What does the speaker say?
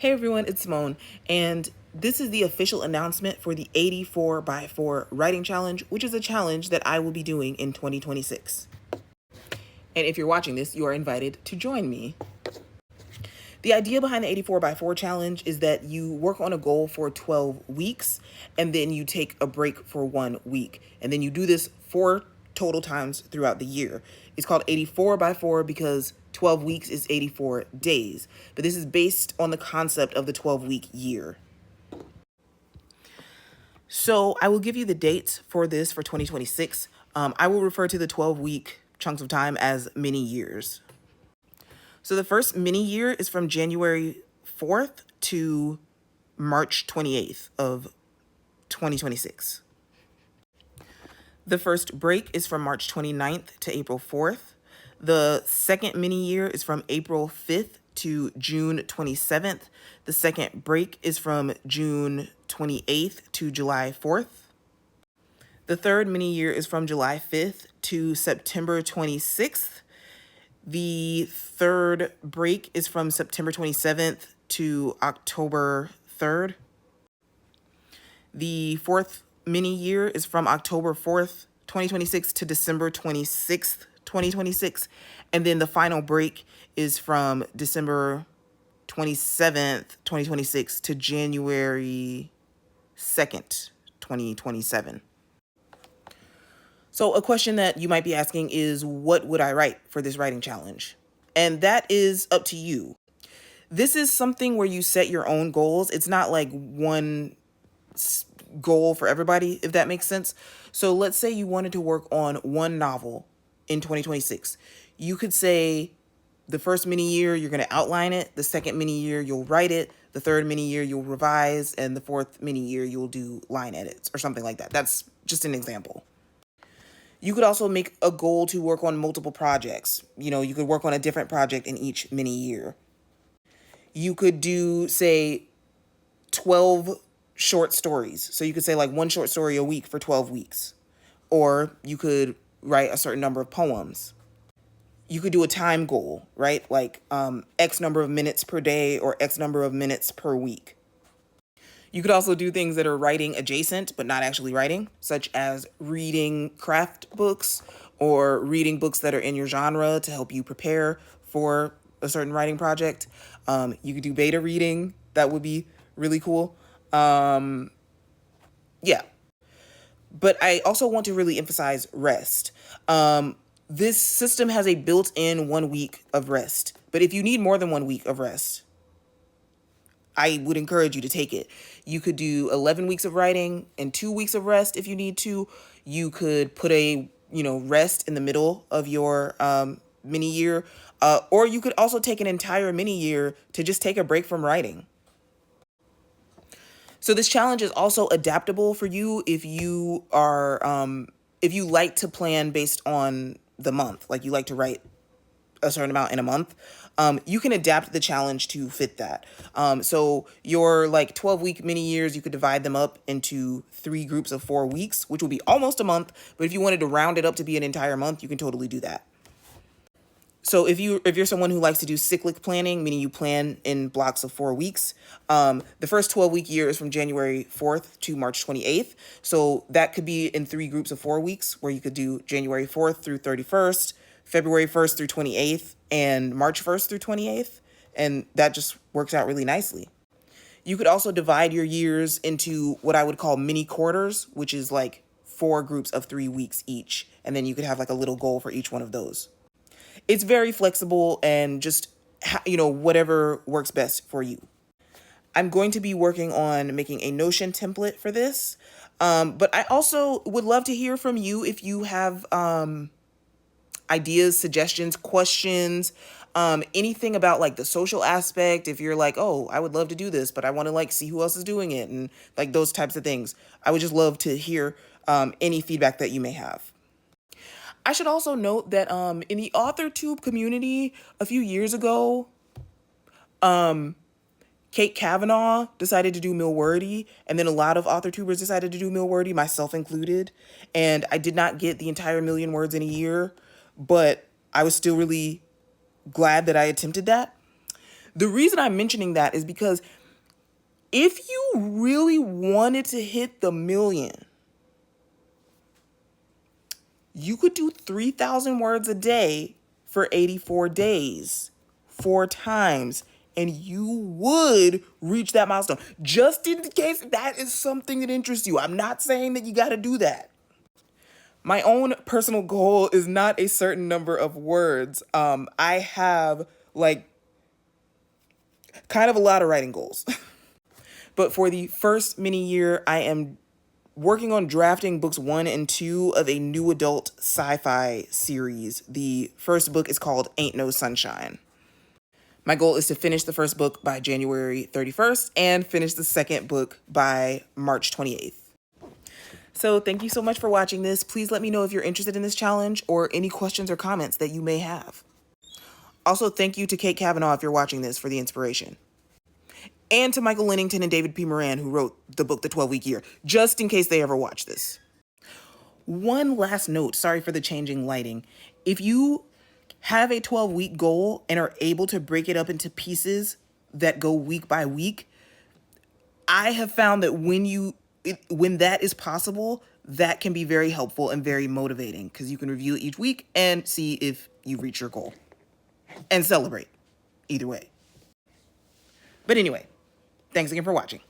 Hey everyone, it's Simone, and this is the official announcement for the 84 by 4 writing challenge, which is a challenge that I will be doing in 2026. And if you're watching this, you are invited to join me. The idea behind the 84 by 4 challenge is that you work on a goal for 12 weeks and then you take a break for 1 week. And then you do this 4 total times throughout the year. It's called 84 by 4 because 12 weeks is 84 days. But this is based on the concept of the 12-week year. So I will give you the dates for this for 2026. I will refer to the 12-week chunks of time as mini years. So the first mini year is from January 4th to March 28th of 2026. The first break is from March 29th to April 4th. The second mini year is from April 5th to June 27th. The second break is from June 28th to July 4th. The third mini year is from July 5th to September 26th. The third break is from September 27th to October 3rd. The fourth mini year is from October 4th, 2026 to December 26th, 2026. And then the final break is from December 27th, 2026 to January 2nd, 2027. So a question that you might be asking is, what would I write for this writing challenge? And that is up to you. This is something where you set your own goals. It's not like one goal for everybody, if that makes sense. So let's say you wanted to work on one novel in 2026. You could say the first mini year, you're going to outline it. The second mini year, you'll write it. The third mini year, you'll revise. And the fourth mini year, you'll do line edits or something like that. That's just an example. You could also make a goal to work on multiple projects. You could work on a different project in each mini year. You could do, say, 12 short stories. So you could say like one short story a week for 12 weeks. Or you could write a certain number of poems. You could do a time goal, right? Like X number of minutes per day or X number of minutes per week. You could also do things that are writing adjacent, but not actually writing, such as reading craft books or reading books that are in your genre to help you prepare for a certain writing project. You could do beta reading. That would be really cool. Yeah. But I also want to really emphasize rest. This system has a built-in 1 week of rest. But if you need more than 1 week of rest, I would encourage you to take it. You could do 11 weeks of writing and 2 weeks of rest if you need to. You could put a, rest in the middle of your mini year. Or you could also take an entire mini year to just take a break from writing. So this challenge is also adaptable for you if you are, if you like to plan based on the month, like you like to write a certain amount in a month, you can adapt the challenge to fit that. So your 12-week mini years, you could divide them up into 3 groups of 4 weeks, which will be almost a month. But if you wanted to round it up to be an entire month, you can totally do that. So if you're someone who likes to do cyclic planning, meaning you plan in blocks of 4 weeks, the first 12-week year is from January 4th to March 28th. So that could be in 3 groups of 4 weeks, where you could do January 4th through 31st, February 1st through 28th, and March 1st through 28th. And that just works out really nicely. You could also divide your years into what I would call mini quarters, which is like 4 groups of 3 weeks each. And then you could have like a little goal for each one of those. It's very flexible and just, whatever works best for you. I'm going to be working on making a Notion template for this. But I also would love to hear from you if you have ideas, suggestions, questions, anything about like the social aspect. If you're like, oh, I would love to do this, but I want to see who else is doing it, and like those types of things. I would just love to hear any feedback that you may have. I should also note that in the authortube community a few years ago, Kate Kavanaugh decided to do Millwordy, and then a lot of authortubers decided to do Millwordy, myself included. And I did not get the entire 1,000,000 words in a year, but I was still really glad that I attempted that. The reason I'm mentioning that is because if you really wanted to hit the million, you could do 3,000 words a day for 84 days, 4 times, and you would reach that milestone. Just in case that is something that interests you. I'm not saying that you got to do that. My own personal goal is not a certain number of words. I have like kind of a lot of writing goals. But for the first mini year, I am working on drafting books 1 and 2 of a new adult sci-fi series. The first book is called Ain't No Sunshine. My goal is to finish the first book by January 31st and finish the second book by March 28th. So thank you so much for watching this. Please let me know if you're interested in this challenge or any questions or comments that you may have. Also, thank you to Kate Kavanaugh if you're watching this for the inspiration. And to Michael Lennington and David P. Moran, who wrote the book, The 12-Week Year, just in case they ever watch this. One last note, sorry for the changing lighting. If you have a 12-week goal and are able to break it up into pieces that go week by week, I have found that when that is possible, that can be very helpful and very motivating because you can review it each week and see if you reach your goal and celebrate either way. But anyway, thanks again for watching.